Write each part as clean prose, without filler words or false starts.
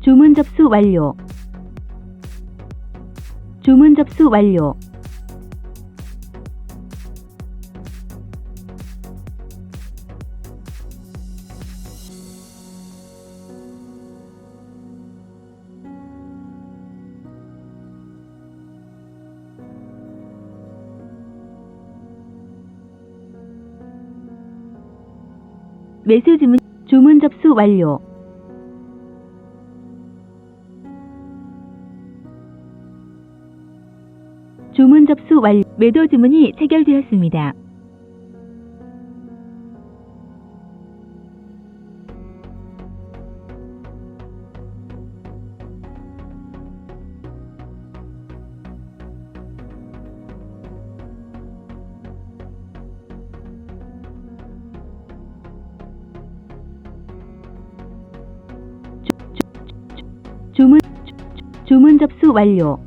주문 접수 완료. 주문 접수 완료. 매수 주문 접수 완료. 주문 접수 완료. 매도 주문이 체결되었습니다. 주문 접수 완료.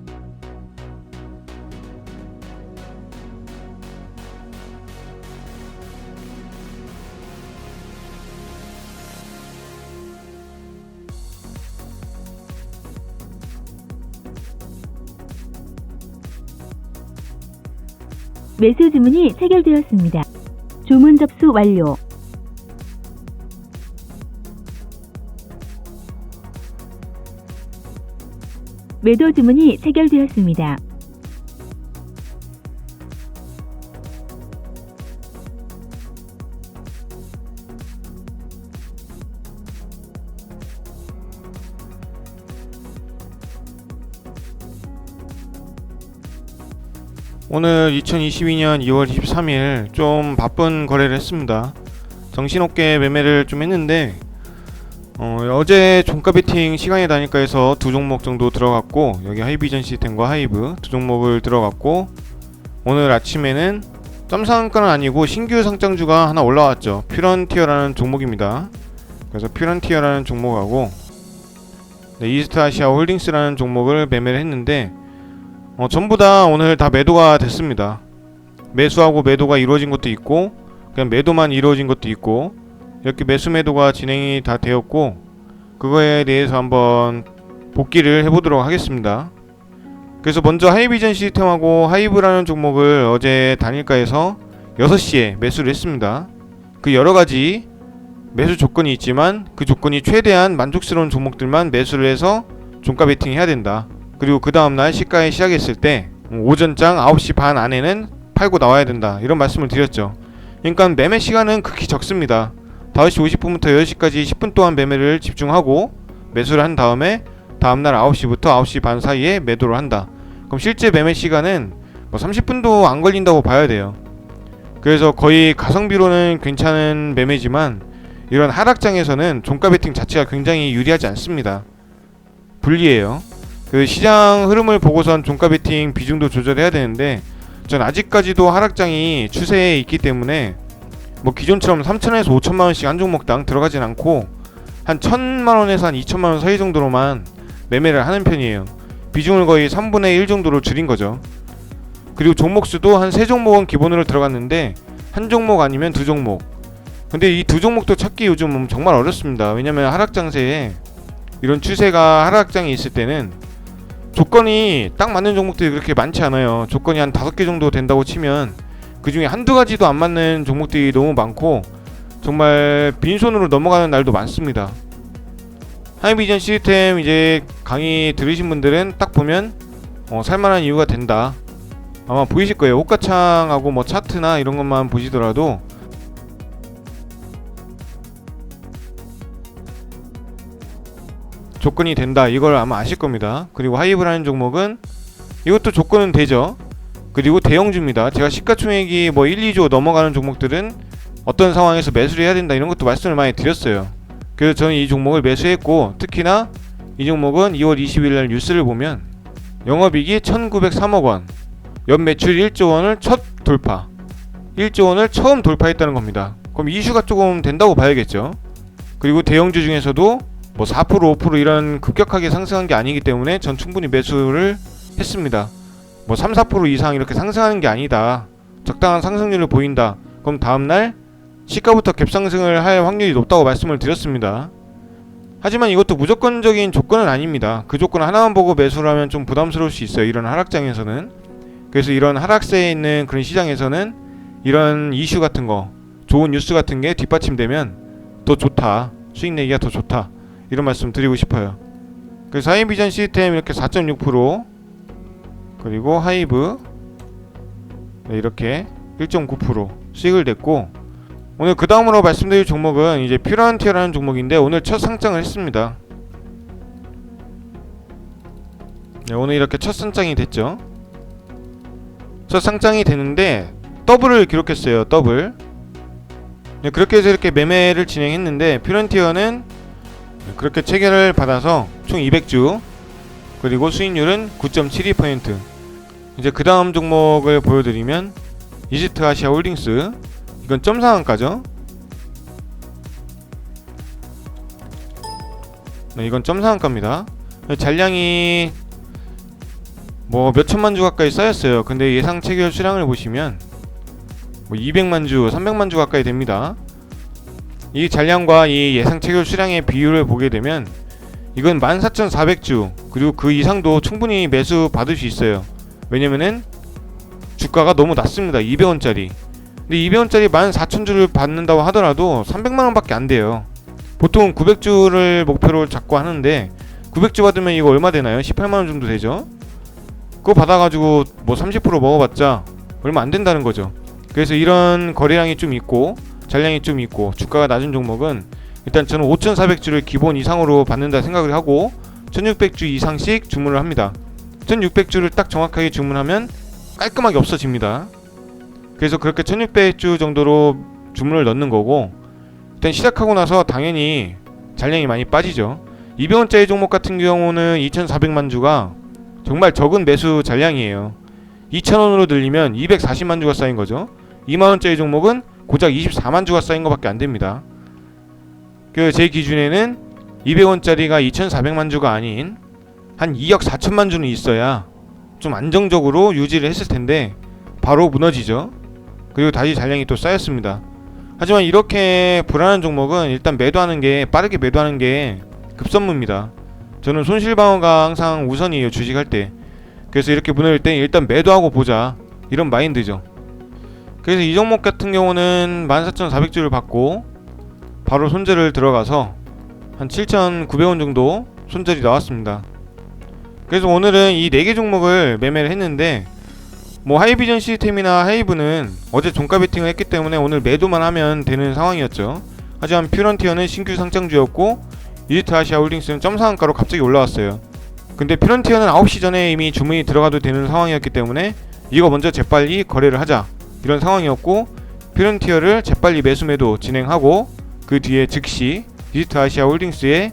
매수 주문이 체결되었습니다. 주문 접수 완료. 매도 주문이 체결되었습니다. 오늘 2022년 2월 23일 좀 바쁜 거래를 했습니다. 정신없게 매매를 좀 했는데 어제 종가 베팅 시간이 나니까 해서 두 종목 정도 들어갔고, 여기 하이비전 시스템과 하이브 두 종목을 들어갔고, 오늘 아침에는 점상한가는 아니고 신규 상장주가 하나 올라왔죠. 퓨런티어라는 종목입니다. 그래서 퓨런티어라는 종목하고 이스트아시아 홀딩스라는 종목을 매매를 했는데 전부 다 오늘 다 매도가 됐습니다. 매수하고 매도가 이루어진 것도 있고, 그냥 매도만 이루어진 것도 있고, 이렇게 매수 매도가 진행이 다 되었고, 그거에 대해서 한번 복기를 해보도록 하겠습니다. 그래서 먼저 하이비전 시스템하고 하이브라는 종목을 어제 단일가에서 6시에 매수를 했습니다. 그 여러가지 매수 조건이 있지만 그 조건이 최대한 만족스러운 종목들만 매수를 해서 종가 베팅 해야 된다. 그리고 그 다음날 시가에 시작했을 때 오전장 9시 반 안에는 팔고 나와야 된다, 이런 말씀을 드렸죠. 그러니까 매매 시간은 극히 적습니다. 5시 50분부터 6시까지 10분 동안 매매를 집중하고 매수를 한 다음에 다음날 9시부터 9시 반 사이에 매도를 한다. 그럼 실제 매매 시간은 30분도 안 걸린다고 봐야 돼요. 그래서 거의 가성비로는 괜찮은 매매지만 이런 하락장에서는 종가 베팅 자체가 굉장히 유리하지 않습니다. 불리해요. 그 시장 흐름을 보고선 종가 베팅 비중도 조절해야 되는데, 전 아직까지도 하락장이 추세에 있기 때문에 기존처럼 3천원에서 5천만원씩 한 종목당 들어가진 않고 한 1,000만원에서 한 2천만원 사이 정도로만 매매를 하는 편이에요. 비중을 거의 3분의 1 정도로 줄인 거죠. 그리고 종목 수도 한 3종목은 기본으로 들어갔는데 한 종목 아니면 2종목. 근데 이 2종목도 찾기 요즘 정말 어렵습니다. 왜냐면 하락장세에 이런 추세가 하락장이 있을 때는 조건이 딱 맞는 종목들이 그렇게 많지 않아요. 조건이 한 5개 정도 된다고 치면 그 중에 한두 가지도 안 맞는 종목들이 너무 많고 정말 빈손으로 넘어가는 날도 많습니다. 하이비전 시스템 이제 강의 들으신 분들은 딱 보면 살만한 이유가 된다, 아마 보이실 거예요. 호가창하고 차트나 이런 것만 보시더라도 조건이 된다, 이걸 아마 아실 겁니다. 그리고 하이브라는 종목은 이것도 조건은 되죠. 그리고 대형주입니다. 제가 시가총액이 1, 2조 넘어가는 종목들은 어떤 상황에서 매수를 해야 된다, 이런 것도 말씀을 많이 드렸어요. 그래서 저는 이 종목을 매수했고, 특히나 이 종목은 2월 20일날 뉴스를 보면 영업이익이 1903억원, 연매출 1조원을 첫 돌파, 1조원을 처음 돌파했다는 겁니다. 그럼 이슈가 조금 된다고 봐야겠죠. 그리고 대형주 중에서도 4% 5% 이런 급격하게 상승한 게 아니기 때문에 전 충분히 매수를 했습니다. 3, 4% 이상 이렇게 상승하는 게 아니다, 적당한 상승률을 보인다, 그럼 다음날 시가부터 갭상승을 할 확률이 높다고 말씀을 드렸습니다. 하지만 이것도 무조건적인 조건은 아닙니다. 그 조건 하나만 보고 매수를 하면 좀 부담스러울 수 있어요. 이런 하락장에서는. 그래서 이런 하락세에 있는 그런 시장에서는 이런 이슈 같은 거, 좋은 뉴스 같은 게 뒷받침되면 더 좋다, 수익 내기가 더 좋다, 이런 말씀 드리고 싶어요. 그래서 하이비전 시스템 이렇게 4.6%, 그리고 하이브 이렇게 1.9% 수익을 냈고, 오늘 그 다음으로 말씀드릴 종목은 이제 퓨런티어라는 종목인데 오늘 첫 상장을 했습니다. 네, 오늘 이렇게 첫 상장이 됐죠. 첫 상장이 되는데 더블을 기록했어요. 더블. 네, 그렇게 해서 이렇게 매매를 진행했는데 퓨런티어는 그렇게 체결을 받아서 총 200주, 그리고 수익률은 9.72%. 이제 그 다음 종목을 보여드리면 이지트 아시아 홀딩스, 이건 점상한가죠? 네, 이건 점상한가입니다. 잔량이 뭐 몇천만 주 가까이 쌓였어요. 근데 예상 체결 수량을 보시면 뭐 200만 주, 300만 주 가까이 됩니다. 이 잔량과 이 예상 체결 수량의 비율을 보게 되면 이건 14,400주, 그리고 그 이상도 충분히 매수 받을 수 있어요. 왜냐면은 주가가 너무 낮습니다. 200원짜리. 근데 200원짜리 14,000주를 받는다고 하더라도 300만원 밖에 안 돼요. 보통 900주를 목표로 잡고 하는데 900주 받으면 이거 얼마 되나요? 18만원 정도 되죠? 그거 받아가지고 뭐 30% 먹어봤자 얼마 안 된다는 거죠. 그래서 이런 거래량이 좀 있고 잔량이 좀 있고 주가가 낮은 종목은 일단 저는 5,400주를 기본 이상으로 받는다 생각을 하고 1,600주 이상씩 주문을 합니다. 1,600주를 딱 정확하게 주문하면 깔끔하게 없어집니다. 그래서 그렇게 1,600주 정도로 주문을 넣는 거고, 일단 시작하고 나서 당연히 잔량이 많이 빠지죠. 200원짜리 종목 같은 경우는 2,400만 주가 정말 적은 매수 잔량이에요. 2,000원으로 늘리면 240만 주가 쌓인 거죠. 2만원짜리 종목은 고작 24만 주가 쌓인 것밖에 안 됩니다. 제 기준에는 200원짜리가 2,400만 주가 아닌 한 2억 4천만 주는 있어야 좀 안정적으로 유지를 했을 텐데 바로 무너지죠. 그리고 다시 잔량이 또 쌓였습니다. 하지만 이렇게 불안한 종목은 일단 매도하는 게, 빠르게 매도하는 게 급선무입니다. 저는 손실방어가 항상 우선이에요, 주식할 때. 그래서 이렇게 무너질 때 일단 매도하고 보자, 이런 마인드죠. 그래서 이 종목 같은 경우는 14,400주를 받고 바로 손절을 들어가서 한 7,900원 정도 손절이 나왔습니다. 그래서 오늘은 이 4개 종목을 매매를 했는데, 뭐 하이비전 시스템이나 하이브는 어제 종가 베팅을 했기 때문에 오늘 매도만 하면 되는 상황이었죠. 하지만 퓨런티어는 신규 상장주였고 이지트 아시아 홀딩스는 점상한가로 갑자기 올라왔어요. 근데 퓨런티어는 9시 전에 이미 주문이 들어가도 되는 상황이었기 때문에 이거 먼저 재빨리 거래를 하자, 이런 상황이었고, 퓨런티어를 재빨리 매수 매도 진행하고 그 뒤에 즉시 이지트 아시아 홀딩스에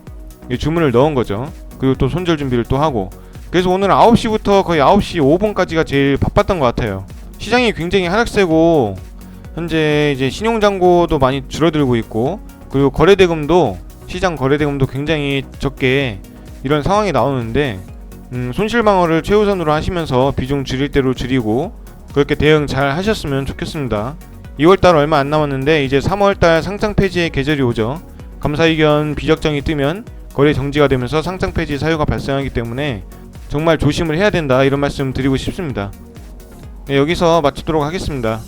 주문을 넣은 거죠. 그리고 또 손절 준비를 또 하고. 그래서 오늘 9시부터 거의 9시 5분까지가 제일 바빴던 것 같아요. 시장이 굉장히 하락세고 현재 이제 신용잔고도 많이 줄어들고 있고, 그리고 거래대금도, 시장 거래대금도 굉장히 적게 이런 상황이 나오는데 손실방어를 최우선으로 하시면서 비중 줄일 대로 줄이고 그렇게 대응 잘 하셨으면 좋겠습니다. 2월달 얼마 안 남았는데 이제 3월달 상장 폐지의 계절이 오죠. 감사의견 비적정이 뜨면 거래 정지가 되면서 상장 폐지 사유가 발생하기 때문에 정말 조심을 해야 된다, 이런 말씀 드리고 싶습니다. 네, 여기서 마치도록 하겠습니다.